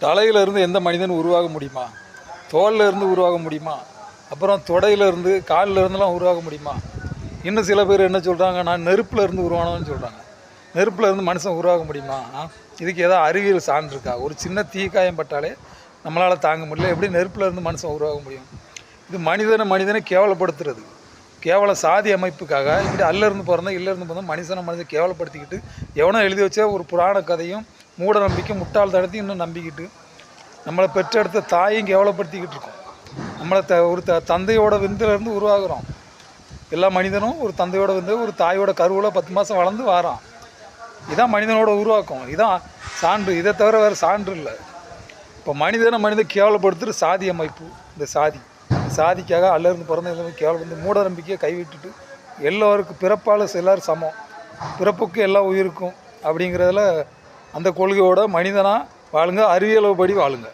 தலையிலிருந்து எந்த மனிதனும் உருவாக முடியுமா? தோலில் இருந்து உருவாக முடியுமா? அப்புறம் தொடையிலேருந்து காலில் இருந்துலாம் உருவாக முடியுமா? இன்னும் சில பேர் என்ன சொல்கிறாங்க, நான் நெருப்பில் இருந்து உருவானோன்னு சொல்கிறாங்க. நெருப்பில் இருந்து மனுஷன் உருவாக முடியுமா? இதுக்கு ஏதாவது அறிவியல் சான்று இருக்கா? ஒரு சின்ன தீக்காயம் பட்டாலே நம்மளால் தாங்க முடியல, எப்படி நெருப்பில் இருந்து மனுஷன் உருவாக முடியும்? இது மனிதனை கேவலப்படுத்துறது, கேவல சாதி அமைப்புக்காக இப்படி அல்லிருந்து பிறந்தா இல்லைருந்து பிறந்தா மனுஷனை கேவலப்படுத்திக்கிட்டு எவனோ எழுதி வச்சா ஒரு புராண கதையும் மூட நம்பிக்கை முட்டாள் தடத்தையும் இன்னும் நம்பிக்கிட்டு நம்மளை பெற்றெடுத்த தாயையும் கேவலப்படுத்திக்கிட்டு இருக்கோம். நம்மளை ஒரு தந்தையோட விந்திலேருந்து உருவாகிறோம். எல்லா மனிதனும் ஒரு தந்தையோட விந்து, ஒரு தாயோட கருவில் 10 மாதம் வளர்ந்து வாரான். இதான் மனிதனோட உருவாக்கம், இதான் சான்று. இதை தவிர வேறு சான்று இல்லை. இப்போ மனிதனை கேவலப்படுத்துகிற சாதி அமைப்பு, இந்த சாதிக்காக அல்லிருந்து பிறந்த எல்லாமே கேவலம் மூட நம்பிக்கையை கைவிட்டுட்டு எல்லோருக்கும் பிறப்பால் எல்லாரும் சமம், பிறப்புக்கு எல்லா உயிருக்கும் அப்படிங்கிறதுல அந்த கொள்கையோட மனிதனாக வாழுங்க, அறிவியல் படி வாழுங்க.